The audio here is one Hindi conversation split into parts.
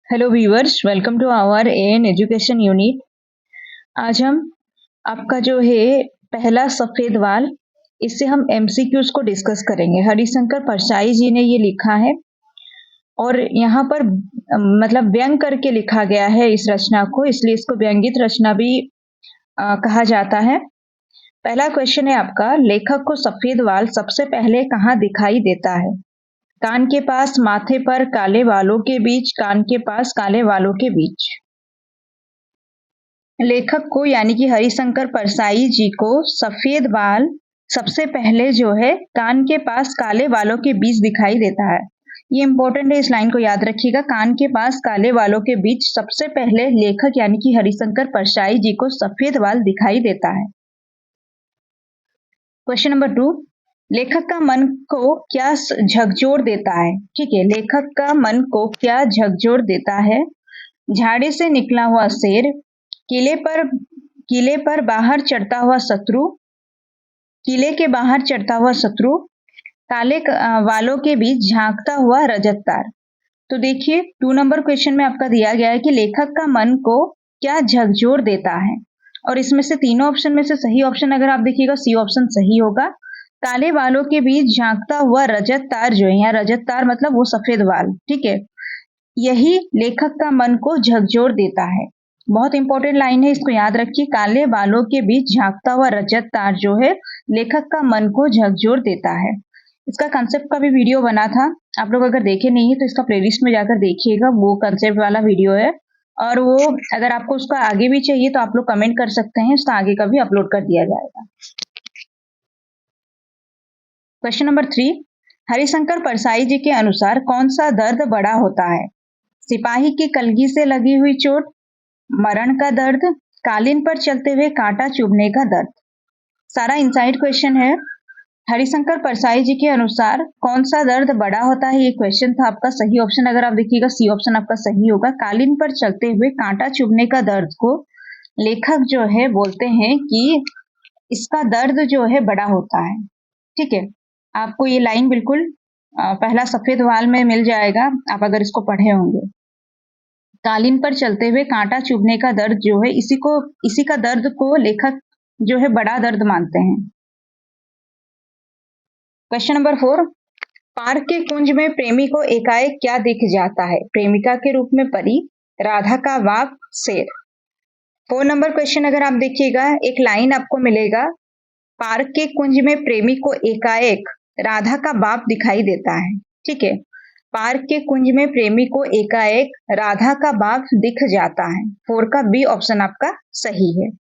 Hello viewers, welcome to our AN education unit. आज हम आपका जो है पहला सफेद वाल, इससे हम एमसीक्यूज को डिस्कस करेंगे। हरिशंकर परसाई जी ने ये लिखा है और यहाँ पर मतलब व्यंग करके लिखा गया है इस रचना को, इसलिए इसको व्यंगित रचना भी कहा जाता है। पहला क्वेश्चन है आपका, लेखक को सफेद वाल सबसे पहले कहाँ दिखाई देता है? कान के पास, माथे पर, काले बालों के बीच, कान के पास, काले बालों के बीच। लेखक को यानी कि हरिशंकर परसाई जी को सफेद बाल सबसे पहले जो है कान के पास काले बालों के बीच दिखाई देता है। ये इंपॉर्टेंट है, इस लाइन को याद रखिएगा। कान के पास काले बालों के बीच सबसे पहले लेखक यानी कि हरिशंकर परसाई जी को सफेद बाल दिखाई देता है। क्वेश्चन नंबर 2, लेखक का मन को क्या झकझोर देता है? ठीक है, लेखक का मन को क्या झकझोर देता है? झाड़ी से निकला हुआ शेर, किले पर बाहर चढ़ता हुआ शत्रु, किले के बाहर चढ़ता हुआ शत्रु, काले वालों के बीच झांकता हुआ रजत तार। तो देखिए 2 नंबर क्वेश्चन में आपका दिया गया है कि लेखक का मन को क्या झकझोर देता है, और इसमें से तीनों ऑप्शन में से सही ऑप्शन अगर आप देखिएगा सी ऑप्शन सही होगा। काले बालों के बीच झांकता हुआ रजत तार जो है, यहाँ रजत तार मतलब वो सफेद बाल, ठीक है, यही लेखक का मन को झकझोर देता है। बहुत इंपॉर्टेंट लाइन है, इसको याद रखिए। काले बालों के बीच झांकता हुआ रजत तार जो है लेखक का मन को झकझोर देता है। इसका कंसेप्ट का भी वीडियो बना था, आप लोग अगर देखे नहीं है तो इसका प्लेलिस्ट में जाकर देखिएगा, वो कंसेप्ट वाला वीडियो है। और वो अगर आपको उसका आगे भी चाहिए तो आप लोग कमेंट कर सकते हैं, उसका आगे का भी अपलोड कर दिया जाएगा। क्वेश्चन नंबर 3, हरिशंकर परसाई जी के अनुसार कौन सा दर्द बड़ा होता है? सिपाही की कलगी से लगी हुई चोट, मरण का दर्द, कालीन पर चलते हुए कांटा चुभने का दर्द। सारा इनसाइड क्वेश्चन है। हरिशंकर परसाई जी के अनुसार कौन सा दर्द बड़ा होता है, ये क्वेश्चन था आपका। सही ऑप्शन अगर आप देखिएगा सी ऑप्शन आपका सही होगा। कालीन पर चलते हुए कांटा चुभने का दर्द को लेखक जो है बोलते हैं कि इसका दर्द जो है बड़ा होता है। ठीक है, आपको ये लाइन बिल्कुल पहला सफेद वाल में मिल जाएगा, आप अगर इसको पढ़े होंगे। कालीन पर चलते हुए कांटा चुभने का दर्द जो है, इसी का दर्द को लेखक जो है बड़ा दर्द मानते हैं। क्वेश्चन नंबर 4, पार्क के कुंज में प्रेमी को एकाएक क्या दिख जाता है? प्रेमिका के रूप में परी, राधा का बाप, शेर। 4 नंबर क्वेश्चन अगर आप देखिएगा, एक लाइन आपको मिलेगा, पार्क के कुंज में प्रेमी को एकाएक राधा का बाप दिखाई देता है। ठीक है, पार्क के कुंज में प्रेमी को एकाएक राधा का बाप दिख जाता है। 4 का बी ऑप्शन आपका सही है।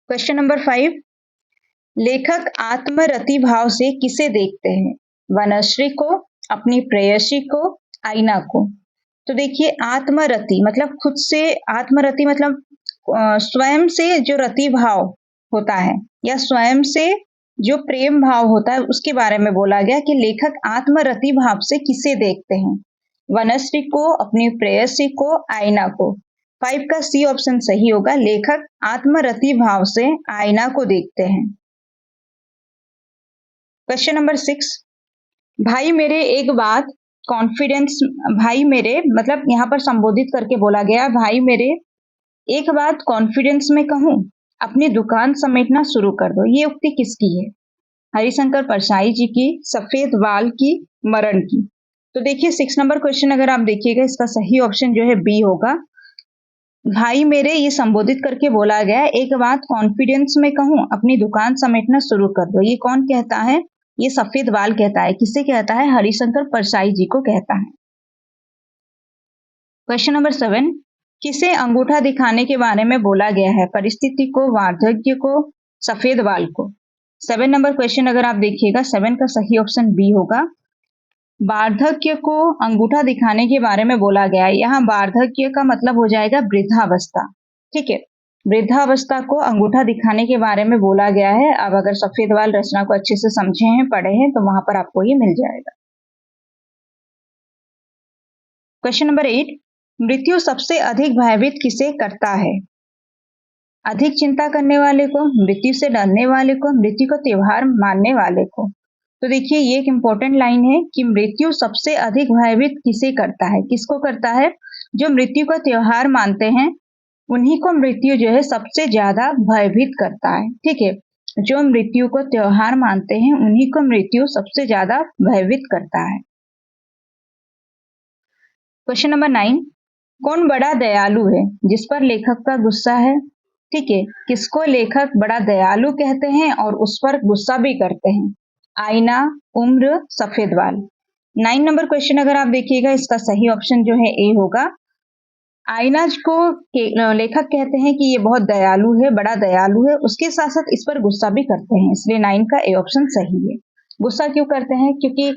क्वेश्चन नंबर 5, लेखक आत्मरति भाव से किसे देखते हैं? वनश्री को, अपनी प्रेयसी को, आईना को। तो देखिए आत्मरति मतलब खुद से, आत्मरति मतलब स्वयं से जो रति भाव होता है या स्वयं से जो प्रेम भाव होता है उसके बारे में बोला गया कि लेखक आत्मरति भाव से किसे देखते हैं? वनश्री को, अपनी प्रेयसी को, आईना को। 5 का सी ऑप्शन सही होगा, लेखक आत्मरति भाव से आईना को देखते हैं। क्वेश्चन नंबर 6, भाई मेरे एक बात कॉन्फिडेंस, भाई मेरे मतलब यहाँ पर संबोधित करके बोला गया, भाई मेरे एक बात कॉन्फिडेंस में कहूं, अपनी दुकान समेटना शुरू कर दो। ये उक्ति किसकी है? हरिशंकर परसाई जी की, सफेद बाल की, मरण की। तो देखिए 6 नंबर क्वेश्चन अगर आप देखिएगा, इसका सही ऑप्शन जो है बी होगा। भाई मेरे ये संबोधित करके बोला गया, एक बात कॉन्फिडेंस में कहूं, अपनी दुकान समेटना शुरू कर दो। ये कौन कहता है? ये सफेद बाल कहता है। किसे कहता है? हरिशंकर परसाई जी को कहता है। क्वेश्चन नंबर 7, किसे अंगूठा दिखाने के बारे में बोला गया है? परिस्थिति को, वार्धक्य को, सफेद बाल को। 7 नंबर क्वेश्चन अगर आप देखिएगा, 7 का सही ऑप्शन बी होगा। वार्धक्य को अंगूठा दिखाने के बारे में बोला गया है। यहाँ वार्धक्य का मतलब हो जाएगा वृद्धावस्था। ठीक है, वृद्धावस्था को अंगूठा दिखाने के बारे में बोला गया है। अब अगर सफेद बाल रचना को अच्छे से समझे हैं, पढ़े हैं, तो वहां पर आपको ये मिल जाएगा। क्वेश्चन नंबर 8, मृत्यु सबसे अधिक भयभीत किसे करता है? अधिक चिंता करने वाले को, मृत्यु से डरने वाले को, मृत्यु को त्योहार मानने वाले को। तो देखिए ये एक इम्पोर्टेंट लाइन है कि मृत्यु सबसे अधिक भयभीत किसे करता है, किसको करता है? जो मृत्यु का त्योहार मानते हैं उन्हीं को मृत्यु जो है सबसे ज्यादा भयभीत करता है। ठीक है, जो मृत्यु को त्योहार मानते हैं उन्हीं को मृत्यु सबसे ज्यादा भयभीत करता है। क्वेश्चन नंबर 9, कौन बड़ा दयालु है जिस पर लेखक का गुस्सा है? ठीक है, किसको लेखक बड़ा दयालु कहते हैं और उस पर गुस्सा भी करते हैं? आईना, उम्र, सफेद बाल। 9 नंबर क्वेश्चन अगर आप देखिएगा इसका सही ऑप्शन जो है ए होगा। आईना को लेखक कहते हैं कि ये बहुत दयालु है, बड़ा दयालु है, उसके साथ साथ इस पर गुस्सा भी करते हैं, इसलिए 9 का ए ऑप्शन सही है। गुस्सा क्यों करते हैं? क्योंकि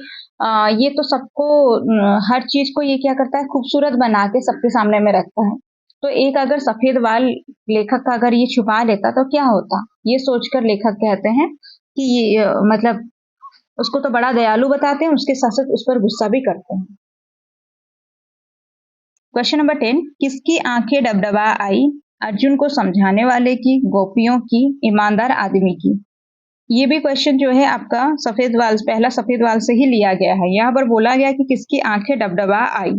ये तो सबको हर चीज को ये क्या करता है, खूबसूरत बना के सबके सामने में रखता है। तो एक अगर सफेद बाल लेखक का अगर ये छुपा लेता तो क्या होता, ये सोचकर लेखक कहते हैं कि ये मतलब उसको तो बड़ा दयालु बताते हैं, उसके साथ साथ उस पर गुस्सा भी करते हैं। क्वेश्चन नंबर 10, किसकी आंखें डबडबा आई? अर्जुन को समझाने वाले की, गोपियों की, ईमानदार आदमी की। ये भी क्वेश्चन जो है आपका सफेद वाल, पहला सफेद वाल से ही लिया गया है। यहाँ पर बोला गया कि किसकी आंखें डबडबा आई,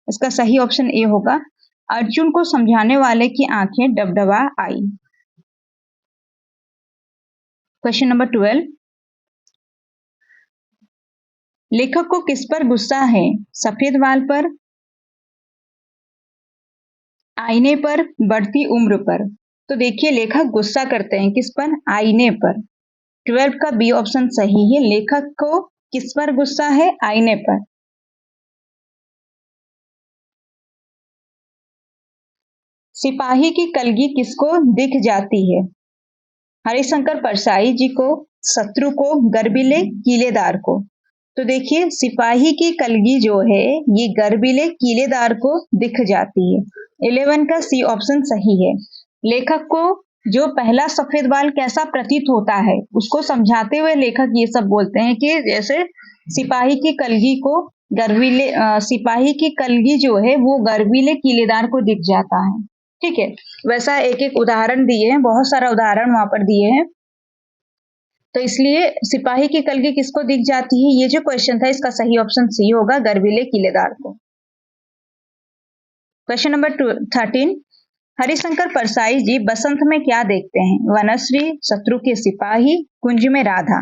इसका सही ऑप्शन ए होगा, अर्जुन को समझाने वाले की आंखें डबडबा आई। क्वेश्चन नंबर 12, लेखक को किस पर गुस्सा है? सफेद वाल पर, आईने पर, बढ़ती उम्र पर। तो देखिए लेखक गुस्सा करते हैं किस पर? आईने पर। 12 का बी ऑप्शन सही है, लेखक को किस पर गुस्सा है? आईने पर। सिपाही की कलगी किसको दिख जाती है? हरिशंकर परसाई जी को, शत्रु को, गर्विले कीलेदार को। तो देखिए सिपाही की कलगी जो है ये गर्विले कीलेदार को दिख जाती है। 11 का सी ऑप्शन सही है। लेखक को जो पहला सफेद बाल कैसा प्रतीत होता है उसको समझाते हुए लेखक ये सब बोलते हैं कि जैसे सिपाही की कलगी को गर्विले सिपाही की कलगी जो है वो गर्विले कीलेदार को दिख जाता है। ठीक है, वैसा एक एक उदाहरण दिए हैं, बहुत सारा उदाहरण वहां पर दिए हैं, तो इसलिए सिपाही की कलगी किसको दिख जाती है, ये जो क्वेश्चन था इसका सही ऑप्शन सी होगा, गर्विले किलेदार को। क्वेश्चन नंबर 13, हरिशंकर परसाई जी बसंत में क्या देखते हैं? वनश्री, शत्रु के सिपाही, कुंज में राधा।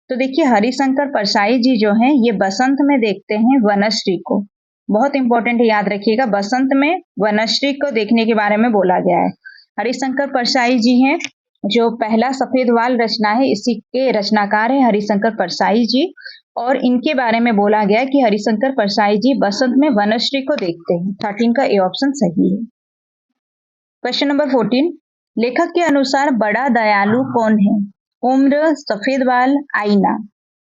तो देखिए हरिशंकर परसाई जी जो हैं ये बसंत में देखते हैं वनश्री को। बहुत इंपॉर्टेंट है, याद रखिएगा, बसंत में वनश्री को देखने के बारे में बोला गया है। हरिशंकर परसाई जी हैं जो पहला सफेद वाल रचना है, इसी के रचनाकार है हरिशंकर परसाई जी, और इनके बारे में बोला गया कि हरिशंकर परसाई जी बसंत में वनश्री को देखते हैं। 13 का ए ऑप्शन सही है। क्वेश्चन नंबर 14, लेखक के अनुसार बड़ा दयालु कौन है? उम्र, सफेद बाल, आईना।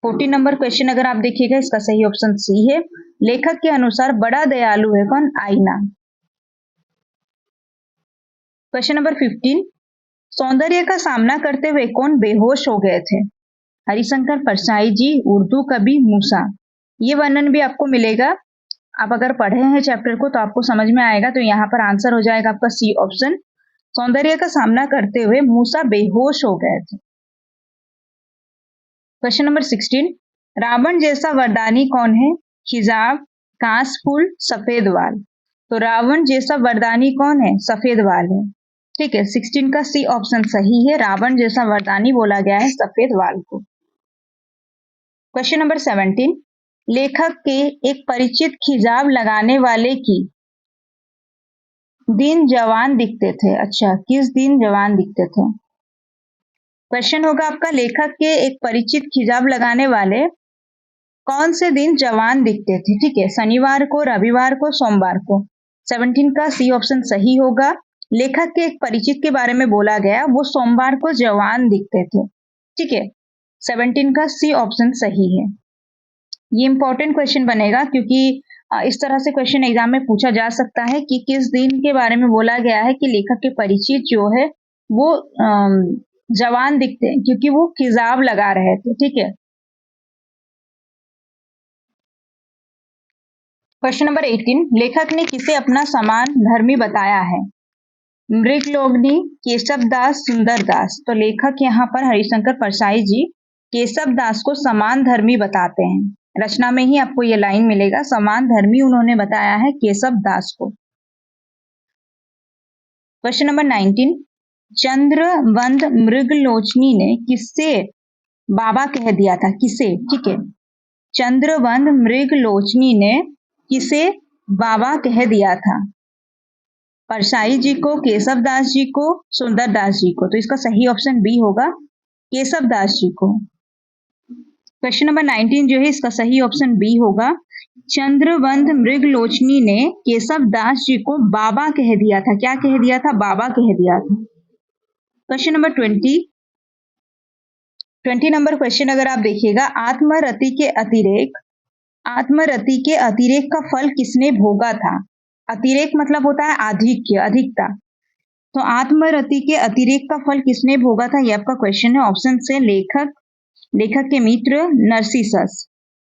14 नंबर क्वेश्चन अगर आप देखिएगा इसका सही ऑप्शन सी है, लेखक के अनुसार बड़ा दयालु है कौन? आईना। क्वेश्चन नंबर 15, सौंदर्य का सामना करते हुए कौन बेहोश हो गए थे? हरिशंकर परसाई जी, उर्दू कवि मूसा। ये वर्णन भी आपको मिलेगा, आप अगर पढ़े हैं चैप्टर को तो आपको समझ में आएगा। तो यहाँ पर आंसर हो जाएगा आपका सी ऑप्शन, सौंदर्य का सामना करते हुए मूसा बेहोश हो गए थे। क्वेश्चन नंबर 16, रावण जैसा वरदानी कौन है? खिजाब, कांस फूल, सफेद वाल। तो रावण जैसा वरदानी कौन है? सफेद वाल है। ठीक है, 16 का सी ऑप्शन सही है, रावण जैसा वरदानी बोला गया है सफेद वाल को। क्वेश्चन नंबर 17, लेखक के एक परिचित खिजाब लगाने वाले की दिन जवान दिखते थे। अच्छा, किस दिन जवान दिखते थे? क्वेश्चन होगा आपका, लेखक के एक परिचित खिजाब लगाने वाले कौन से दिन जवान दिखते थे? ठीक है, शनिवार को, रविवार को, सोमवार को। 17 का सी ऑप्शन सही होगा, लेखक के एक परिचित के बारे में बोला गया वो सोमवार को जवान दिखते थे। ठीक है, 17 का सी ऑप्शन सही है। ये इंपॉर्टेंट क्वेश्चन बनेगा क्योंकि इस तरह से क्वेश्चन एग्जाम में पूछा जा सकता है कि किस दिन के बारे में बोला गया है कि लेखक के परिचित जो है वो जवान दिखते हैं, क्योंकि वो खिजाब लगा रहे थे। ठीक है, क्वेश्चन नंबर 18, लेखक ने किसे अपना समान धर्मी बताया है? मृगलोगनी, केशव दास, सुंदर दास। तो लेखक यहाँ पर हरिशंकर परसाई जी केशव दास को समान धर्मी बताते हैं। रचना में ही आपको ये लाइन मिलेगा, समान धर्मी उन्होंने बताया है केशव दास को। क्वेश्चन नंबर 19, चंद्रवंद मृगलोचनी ने किससे बाबा कह दिया था? किसे? ठीक है, चंद्रवंद मृगलोचनी ने किसे बाबा कह दिया था? परसाई जी को, केशव दास जी को, सुंदर दास जी को। तो इसका सही ऑप्शन बी होगा, केशव दास जी को। क्वेश्चन नंबर 19 जो है इसका सही ऑप्शन बी होगा, चंद्रवंद मृगलोचनी ने केशव दास जी को बाबा कह दिया था। क्या कह दिया था? बाबा कह दिया था। क्वेश्चन नंबर 20 नंबर क्वेश्चन अगर आप देखिएगा, आत्मरति के अतिरेक का फल किसने भोगा था? अतिरेक मतलब होता है आधिक्य, अधिकता। तो आत्मरति के अतिरेक का फल किसने भोगा था? ये आपका क्वेश्चन है। ऑप्शन से लेखक के मित्र नरसिसस।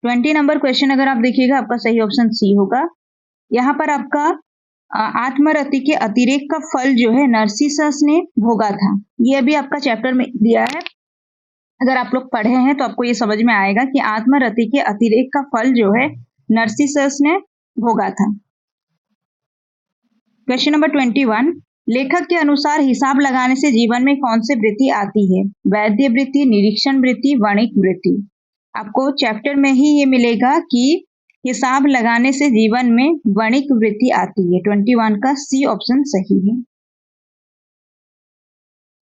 20 नंबर क्वेश्चन अगर आप देखिएगा, आपका सही ऑप्शन सी होगा। यहाँ पर आपका आत्मरति के अतिरेक का फल जो है नरसिसस ने भोगा था। ये अभी आपका चैप्टर में दिया है, अगर आप लोग पढ़े हैं तो आपको ये समझ में आएगा कि आत्मरति के अतिरेक का फल जो है नरसिसस ने भोगा था। क्वेश्चन नंबर 21, लेखक के अनुसार हिसाब लगाने से जीवन में कौन सी वृत्ति आती है? वैद्य वृत्ति, निरीक्षण वृत्ति, वाणिक वृत्ति। आपको चैप्टर में ही ये मिलेगा कि हिसाब लगाने से जीवन में वाणिक वृत्ति आती है। 21 का सी ऑप्शन सही है।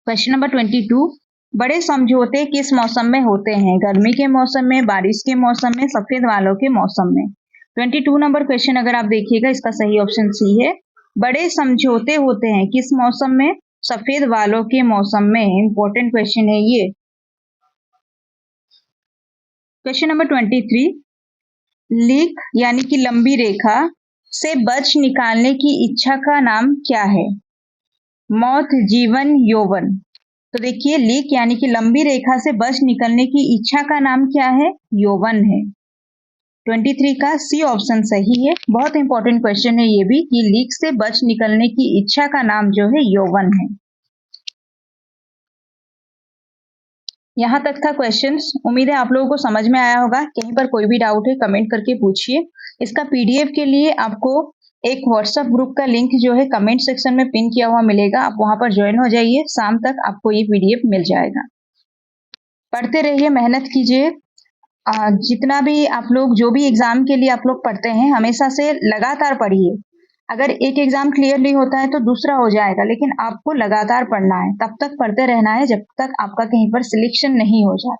क्वेश्चन नंबर 22, बड़े समझौते किस मौसम में होते हैं? गर्मी के मौसम में, बारिश के मौसम में, सफेद वालों के मौसम में। 22 नंबर क्वेश्चन अगर आप देखिएगा, इसका सही ऑप्शन सी है, बड़े समझौते होते हैं किस मौसम में? सफेद वालों के मौसम में। इंपॉर्टेंट क्वेश्चन है ये। क्वेश्चन नंबर 23, लीक यानी कि लंबी रेखा से बच निकालने की इच्छा का नाम क्या है? मौत, जीवन, यौवन। तो देखिए, लीक यानी कि लंबी रेखा से बच निकलने की इच्छा का नाम क्या है? यौवन है। 23 का सी ऑप्शन सही है। बहुत इंपॉर्टेंट क्वेश्चन है ये भी कि लीक से बच निकलने की इच्छा का नाम जो है यौवन है। यहाँ तक था क्वेश्चंस। उम्मीद है आप लोगों को समझ में आया होगा। कहीं पर कोई भी डाउट है कमेंट करके पूछिए। इसका पीडीएफ के लिए आपको एक व्हाट्सएप ग्रुप का लिंक जो है कमेंट सेक्शन में पिन किया हुआ मिलेगा, आप वहां पर ज्वाइन हो जाइए। शाम तक आपको ये पीडीएफ मिल जाएगा। पढ़ते रहिए, मेहनत कीजिए। जितना भी आप लोग जो भी एग्जाम के लिए आप लोग पढ़ते हैं, हमेशा से लगातार पढ़िए। अगर एक एग्जाम क्लियर नहीं होता है तो दूसरा हो जाएगा, लेकिन आपको लगातार पढ़ना है। तब तक पढ़ते रहना है जब तक आपका कहीं पर सिलेक्शन नहीं हो जाए।